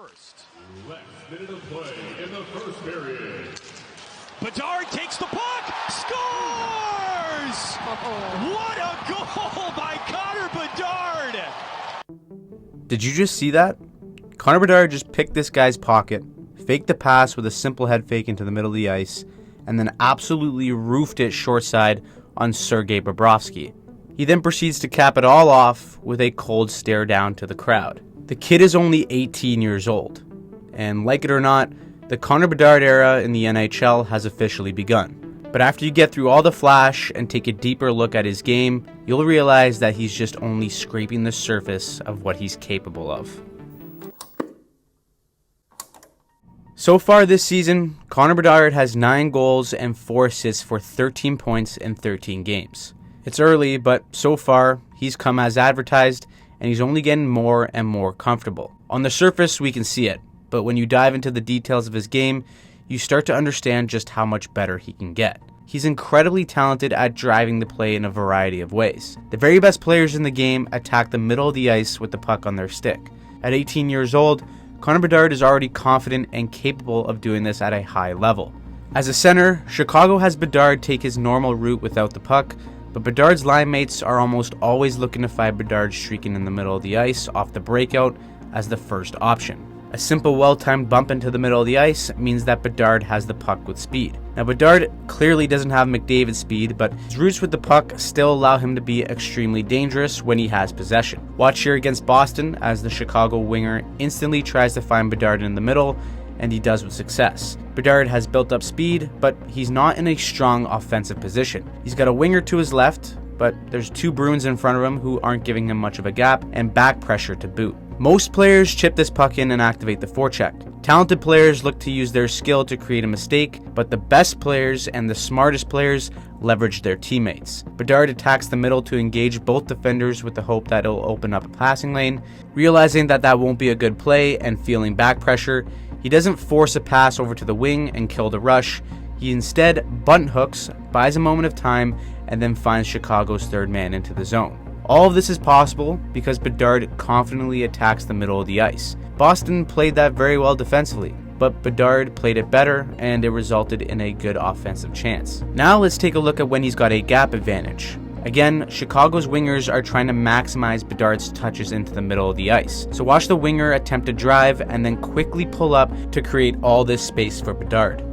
first. Last minute of play in the first period. Bedard takes the puck, scores! What a goal by Connor Bedard! Did you just see that? Connor Bedard just picked this guy's pocket, faked the pass with a simple head fake into the middle of the ice, and then absolutely roofed it short side on Sergei Bobrovsky. He then proceeds to cap it all off with a cold stare down to the crowd. The kid is only 18 years old, and like it or not, the Connor Bedard era in the NHL has officially begun. But after you get through all the flash and take a deeper look at his game, you'll realize that he's just only scraping the surface of what he's capable of. So far this season, Connor Bedard has 9 goals and 4 assists for 13 points in 13 games. It's early, but so far, he's come as advertised, and he's only getting more and more comfortable. On the surface, we can see it, but when you dive into the details of his game, you start to understand just how much better he can get. He's incredibly talented at driving the play in a variety of ways. The very best players in the game attack the middle of the ice with the puck on their stick. At 18 years old, Connor Bedard is already confident and capable of doing this at a high level. As a center, Chicago has Bedard take his normal route without the puck, but Bedard's line mates are almost always looking to find Bedard streaking in the middle of the ice off the breakout as the first option. A simple well-timed bump into the middle of the ice means that Bedard has the puck with speed. Now Bedard clearly doesn't have McDavid's speed, but his routes with the puck still allow him to be extremely dangerous when he has possession. Watch here against Boston as the Chicago winger instantly tries to find Bedard in the middle, and he does with success. Bedard has built up speed, but he's not in a strong offensive position. He's got a winger to his left, but there's 2 Bruins in front of him who aren't giving him much of a gap, and back pressure to boot. Most players chip this puck in and activate the forecheck. Talented players look to use their skill to create a mistake, but the best players and the smartest players leverage their teammates. Bedard attacks the middle to engage both defenders with the hope that it'll open up a passing lane. Realizing that that won't be a good play and feeling back pressure, he doesn't force a pass over to the wing and kill the rush. He instead button hooks, buys a moment of time, and then finds Chicago's third man into the zone. All of this is possible because Bedard confidently attacks the middle of the ice. Boston played that very well defensively, but Bedard played it better and it resulted in a good offensive chance. Now let's take a look at when he's got a gap advantage. Again, Chicago's wingers are trying to maximize Bedard's touches into the middle of the ice. So watch the winger attempt to drive and then quickly pull up to create all this space for Bedard.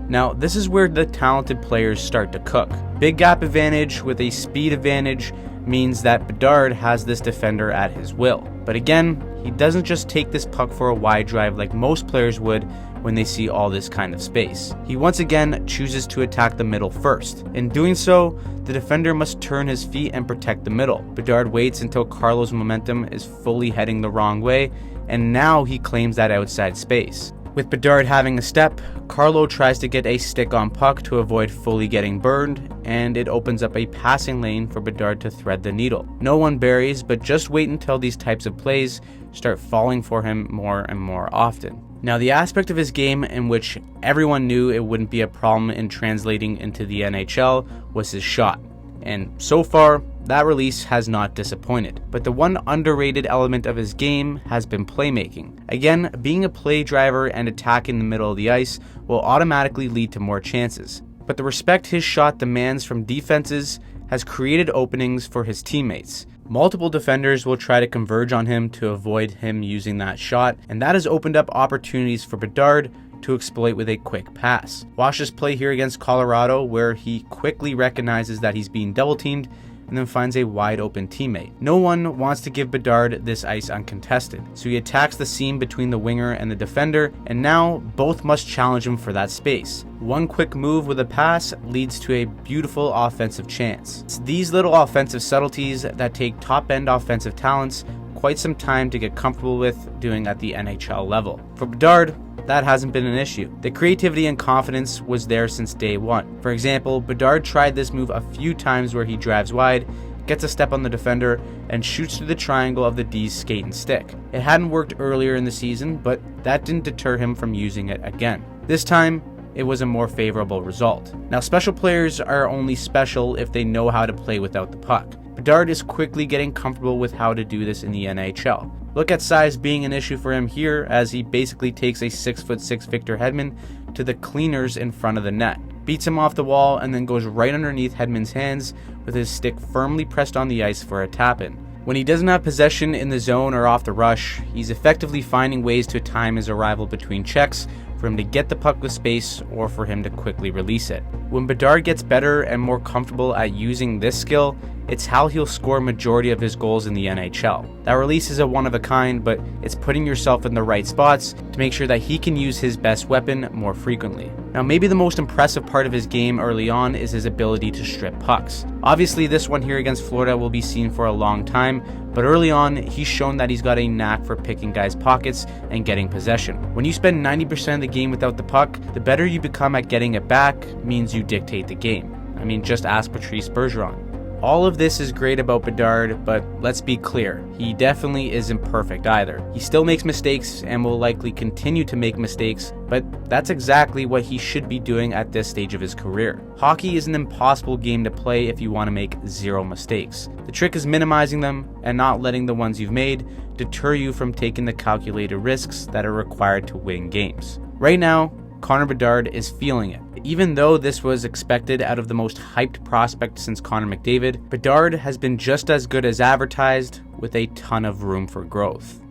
Now, this is where the talented players start to cook. Big gap advantage with a speed advantage means that Bedard has this defender at his will. But again, he doesn't just take this puck for a wide drive like most players would when they see all this kind of space. He once again chooses to attack the middle first. In doing so, the defender must turn his feet and protect the middle. Bedard waits until Carlo's momentum is fully heading the wrong way, and now he claims that outside space. With Bedard having a step, Carlo tries to get a stick-on puck to avoid fully getting burned, and it opens up a passing lane for Bedard to thread the needle. No one buries, but just wait until these types of plays start falling for him more and more often. Now, the aspect of his game in which everyone knew it wouldn't be a problem in translating into the NHL was his shot. And so far, that release has not disappointed. But the one underrated element of his game has been playmaking. Again, being a play driver and attacking the middle of the ice will automatically lead to more chances. But the respect his shot demands from defenses has created openings for his teammates. Multiple defenders will try to converge on him to avoid him using that shot, and that has opened up opportunities for Bedard to exploit with a quick pass. Watch this play here against Colorado where he quickly recognizes that he's being double teamed and then finds a wide open teammate. No one wants to give Bedard this ice uncontested, so he attacks the seam between the winger and the defender, and now both must challenge him for that space. One quick move with a pass leads to a beautiful offensive chance. It's these little offensive subtleties that take top-end offensive talents quite some time to get comfortable with doing at the NHL level. For Bedard, that hasn't been an issue. The creativity and confidence was there since day one. For example, Bedard tried this move a few times where he drives wide, gets a step on the defender, and shoots through the triangle of the D's skate and stick. It hadn't worked earlier in the season, but that didn't deter him from using it again. This time, it was a more favorable result. Now, special players are only special if they know how to play without the puck. Bedard is quickly getting comfortable with how to do this in the NHL. Look at size being an issue for him here, as he basically takes a 6'6" Victor Hedman to the cleaners in front of the net, beats him off the wall, and then goes right underneath Hedman's hands with his stick firmly pressed on the ice for a tap-in. When he doesn't have possession in the zone or off the rush, he's effectively finding ways to time his arrival between checks for him to get the puck with space or for him to quickly release it. When Bedard gets better and more comfortable at using this skill, it's how he'll score majority of his goals in the NHL. That release is a one of a kind, but it's putting yourself in the right spots to make sure that he can use his best weapon more frequently. Now, maybe the most impressive part of his game early on is his ability to strip pucks. Obviously, this one here against Florida will be seen for a long time, but early on, he's shown that he's got a knack for picking guys' pockets and getting possession. When you spend 90% of the game without the puck, the better you become at getting it back means you dictate the game. I mean, just ask Patrice Bergeron. All of this is great about Bedard, but let's be clear, he definitely isn't perfect either. He still makes mistakes and will likely continue to make mistakes, but that's exactly what he should be doing at this stage of his career. Hockey is an impossible game to play if you want to make zero mistakes. The trick is minimizing them and not letting the ones you've made deter you from taking the calculated risks that are required to win games. Right now, Connor Bedard is feeling it. Even though this was expected out of the most hyped prospect since Connor McDavid, Bedard has been just as good as advertised with a ton of room for growth.